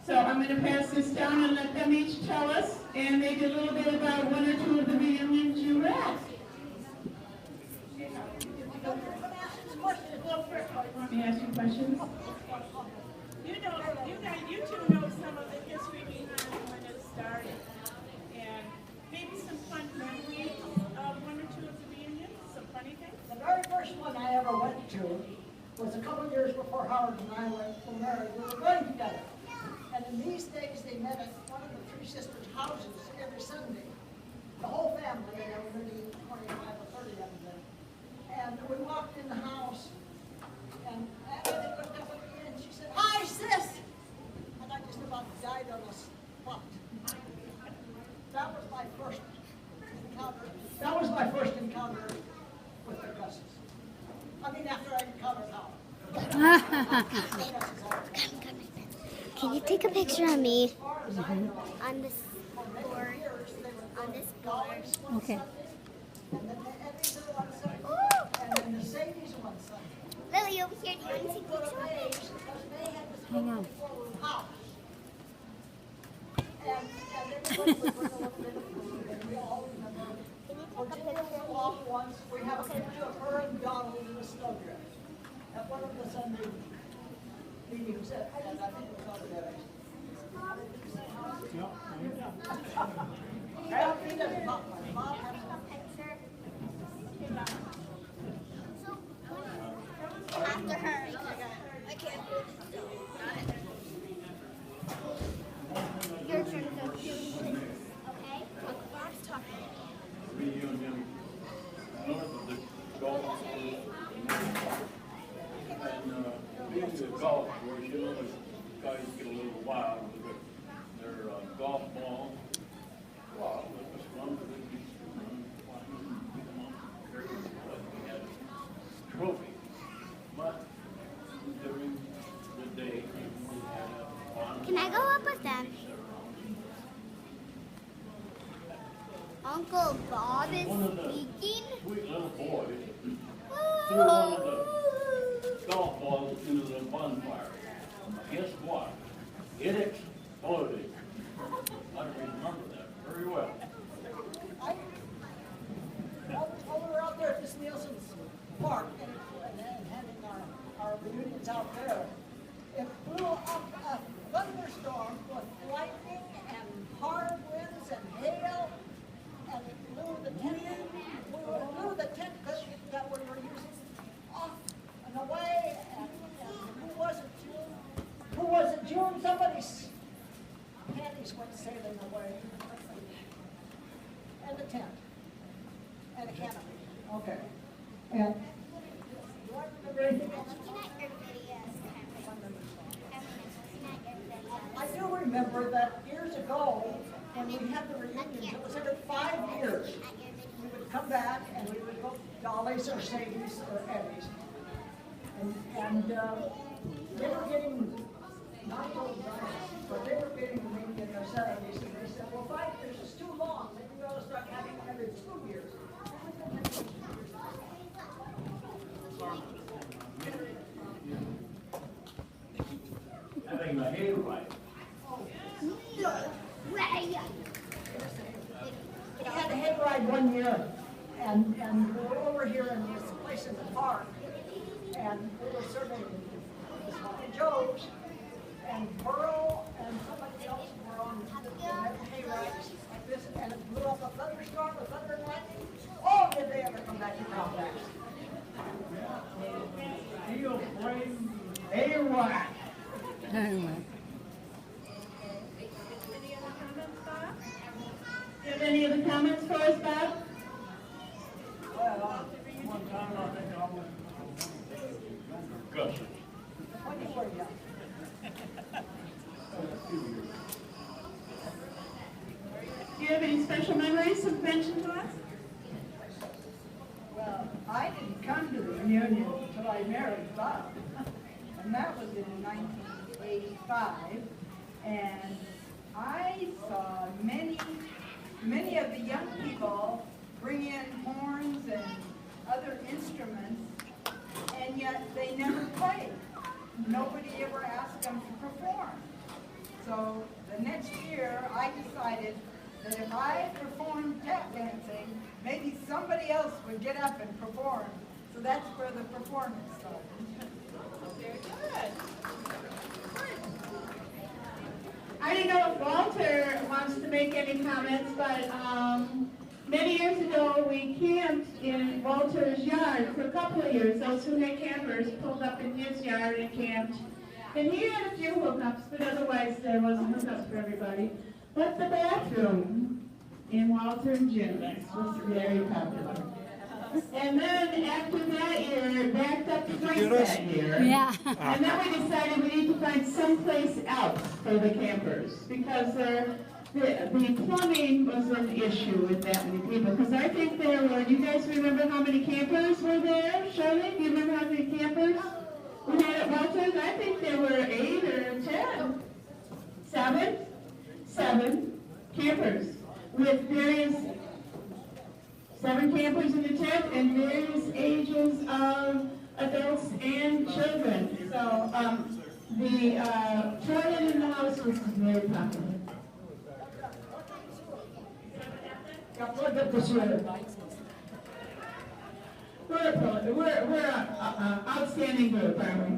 So I'm going to pass this down and let them each tell us and maybe a little bit about one or two of the reunions you were at. Let me ask you questions. You two know some of the history behind when it started, and maybe some fun memories of one or two of the reunions, some funny things. The very first one I ever went to was a couple of years before Howard and I were married. We were going together. And in these days, they met at one of the three sisters' houses every Sunday. The whole family, and there were maybe 25 or 30 of them there. And we walked in the house, and they looked up at me, and she said, "Hi, sis!" And I just about died on the spot. That was my first encounter. That was my first encounter with the Gusses. I mean, after I encountered Howard. Can you take a picture of me on this board? On this board. Okay. And then the Eddies are one Sunday, and then the Sadies are one Sunday. Lily, over here. Do you want to take a picture of me? Hang on. House. And everybody would bring a little bit of food, and we all remember. Virginia was off once. We have a picture of her and Donald in a snowdrift at one of the Sunday meetings, and I think it was over there. He doesn't talk much. Mom has After her. I can't. Your turn to go. Okay? Bob's talking. Reunion north of the golf course. And being the golf course, you know, the guys get a little wild with their golf ball. Wow, it was fun for them to run, climb, beat them up, carry them away. We had a trophy. But during the day, we had a fun. Can I go up with them? Uncle Bob is speaking. Sweet little boys threw one of the golf balls into the bonfire. Guess what? It exploded. I remember that very well. While we were out there at this Nielsen's Park and having our reunions out there, it blew up a thunderstorm with lightning and hard winds and hail, and it blew the tent that we were using off and away, and who was it, June? Who was it, June? Somebody's panties went sailing away. And the tent. And a canopy. Okay. And do I remember anything else? I do remember that years ago, when we had the reunions, it was every 5 years. We would come back and we would go Dolly's or Sadie's or Eddie's. And they were getting, not old guys, but they were getting maybe in their 70s, and they said, well, 5 years is too long. Maybe we ought to start having them every 2 years. Having the hayride. We had a hayride one year, and we were over here in this place in the park, and we were serving Smoky Joe's, and Burl and somebody else were on the hayrides like this, and it blew up a thunderstorm, a thunder and lightning. Oh, did they ever come back to town fast? Steel frame. Hayride. Anyway. Do you have any other comments for us, Bob? Well, One time I think I was Gus's. when you were young. Do you have any special memories to mention to us? Well, I didn't come to the reunion until I married Bob, and that was in 1985, and I saw many of the young people bring in horns and other instruments, and yet they never played. Nobody ever asked them to perform. So the next year, I decided that if I performed tap dancing, maybe somebody else would get up and perform. So that's where the performance started. Very good. I don't know if Walter wants to make any comments, but many years ago we camped in Walter's yard for a couple of years. Those who had campers pulled up in his yard and camped. And he had a few hookups, but otherwise there wasn't hookups for everybody. But the bathroom in Walter and Jim's was very popular. And then after that year, it backed up twice that year. Yeah. And then we decided we need to find someplace else for the campers because the plumbing was an issue with that many people. Because I think there were, do you guys remember how many campers were there? Shirley, do you remember how many campers we had at Walter's? I think there were 8 or 10. 7 campers with various 7 campers in the tent and various ages of adults and children. So the toilet in the house was very popular. We're an outstanding group, aren't we?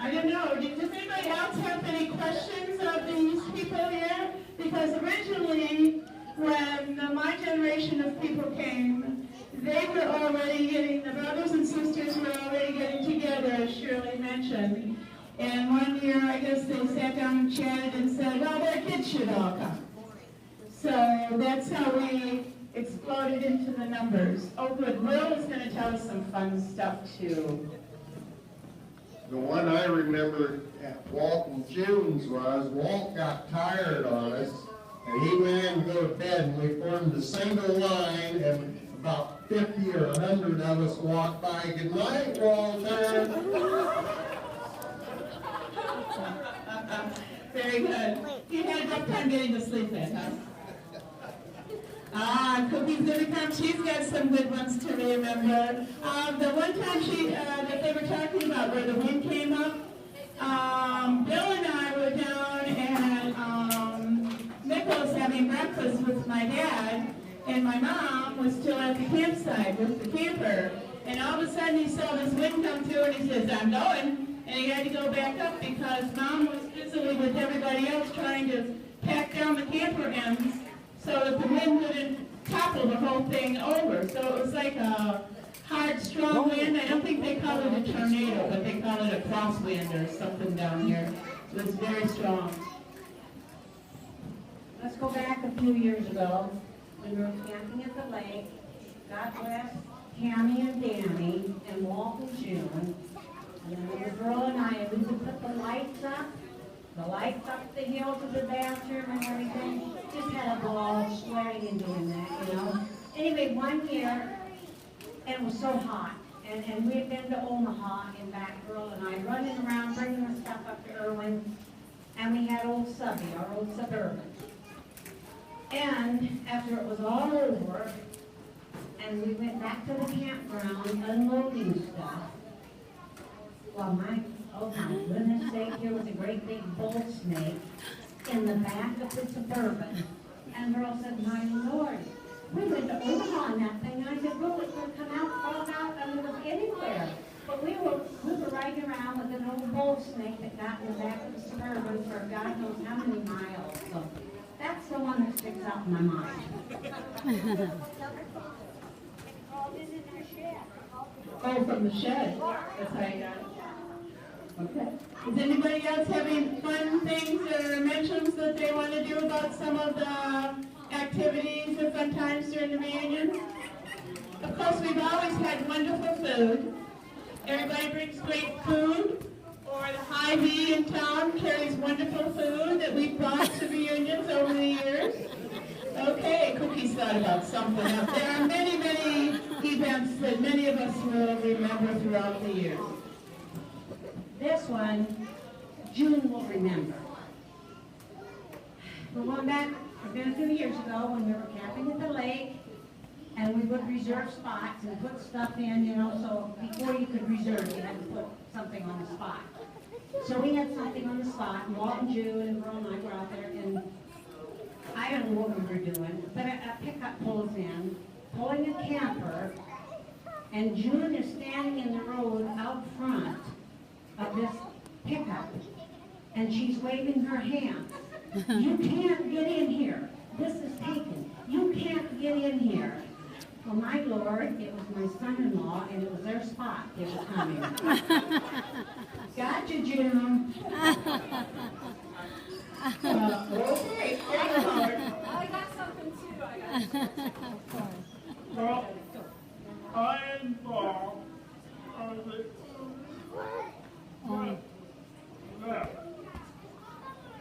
I don't know, does anybody else have any questions of these people here? Because originally, when my generation of people came, they were already getting, the brothers and sisters were already getting together, as Shirley mentioned. And one year, I guess they sat down and chatted and said, well, their kids should all come. So that's how we exploded into the numbers. Oh, good. Will is going to tell us some fun stuff, too. The one I remember at Walt and June's was, Walt got tired on us, and he went in to go to bed, and we formed a single line, and about 50 or 100 of us walked by. Good night, Walter. Very good. You had a good time getting to sleep then, huh? Cookie's gonna come. She's got some good ones to remember. The one time that they were talking about where the wind came up, Bill and I were down at Nichols having breakfast with my dad, and my mom was still at the campsite with the camper. And all of a sudden he saw this wind come through and he says, I'm going. And he had to go back up because Mom was busily with everybody else trying to pack down the camper ends so that the wind wouldn't topple the whole thing over. So it was like a hard, strong wind. I don't think they call it a tornado, but they call it a crosswind or something down here. It was very strong. Let's go back a few years ago. We were camping at the lake. God bless Tammy and Danny and Walt and June. And then the girl and I, we would put the lights up the hill to the bathroom and everything. Just had a ball sweating and doing that, you know. Anyway, one year, and it was so hot, and we had been to Omaha in back, girl and I, running around, bringing the stuff up to Irwin, and we had old Subby, our old Suburban. And after it was all over, and we went back to the campground unloading stuff, well, oh my goodness sake, there was a great big bull snake in the back of the Suburban. And Earl said, my Lord, we went to Omaha on that thing. And I said, well, it's going to come out, fall out, and it was anywhere. But we were riding around with an old bull snake that got in the back of the Suburban for God knows how many miles. So that's the one that sticks out in my mind. Oh, from the shed. That's how you got it. Okay. Is anybody else having fun things or mentions that they want to do about some of the activities or fun times during the reunion? Of course, we've always had wonderful food. Everybody brings great food. Or the Hy-Vee in town carries wonderful food that we've brought to reunions over the years. Okay, Cookie's thought about something else. There are many, many events that many of us will remember throughout the years. This one, June will remember. We're going back, it's been a few years ago when we were camping at the lake, and we would reserve spots and put stuff in, you know, so before you could reserve, you had to put something on the spot. So we had something on the spot, and Walt and June and Earl and I were out there, and I don't know what we were doing, but a pickup pulls in, pulling a camper, and June is standing in the road out front of this pickup, and she's waving her hands. You can't get in here. This is taken. You can't get in here. Well, my Lord, it was my son-in-law, and it was their spot they were coming. Gotcha, June. Okay, I got something too. Well, I involved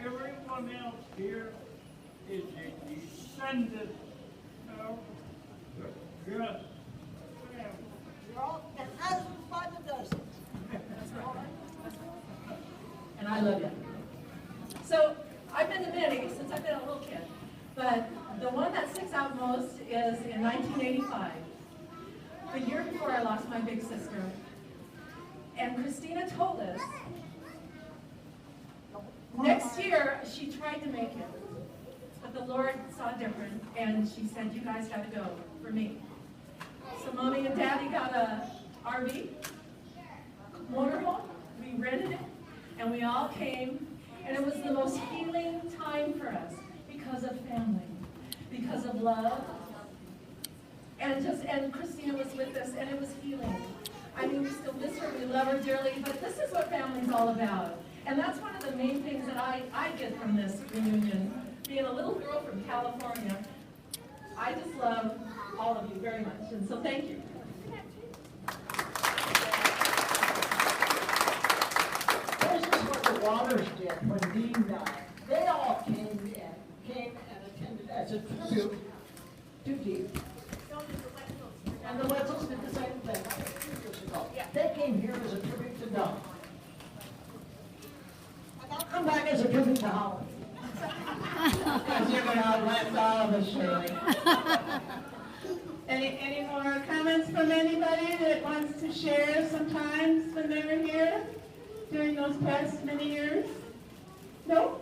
everyone else here is a descendant of Guss family. You're all and husbands by the dozen. And I love you. So I've been to many since I've been a little kid, but the one that sticks out most is in 1985, the year before I lost my big sister. And Christina told us next year she tried to make it, but the Lord saw different, and she said, "You guys got to go for me." So Mommy and Daddy got a RV, motorhome. We rented it, and we all came, and it was the most healing time for us because of family, because of love, and Christina was with us, and it was healing. I mean, we still miss her, we love her dearly, but this is what family's all about. And that's one of the main things that I get from this reunion. Being a little girl from California, I just love all of you very much, and so thank you. This is what the Waters did when Dean died. They all came and attended as a tribute to Dean. And the Wetzels did the same thing, like 2 years ago. They came here as a tribute to Doug. And I'll come back as a tribute to Holland. because you're going to outlast all of us, Shirley. Any more comments from anybody that wants to share some times when they were here during those past many years? No?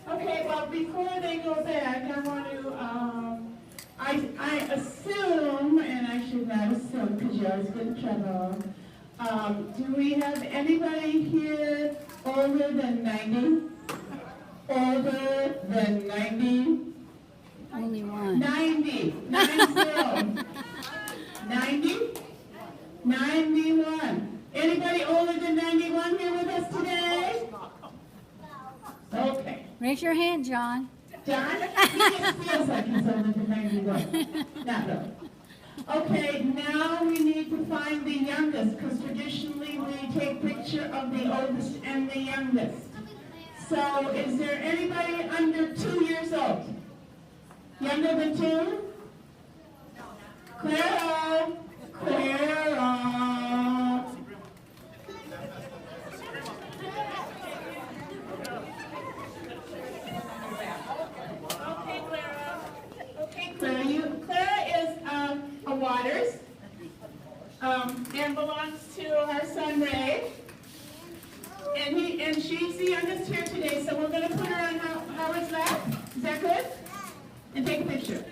Okay, well, before they go back, I want to, I assume, and I should not assume because you always get in trouble, do we have anybody here older than 90? Older than 90? Only one. 90. 90. 90? 91. Anybody older than 91 here with us today? Okay. Raise your hand, John. John? He just feels like he's older than 91. Not really. Okay, now we need to find the youngest, because traditionally we take picture of the oldest and the youngest. So is there anybody under 2 years old? Younger than 2? Clara! Clara! Okay, Clara. Okay, Clara is a Waters, and belongs to our son Ray. And she's the youngest here today, so we're going to put her on Howard's lap. Is that good? And take a picture.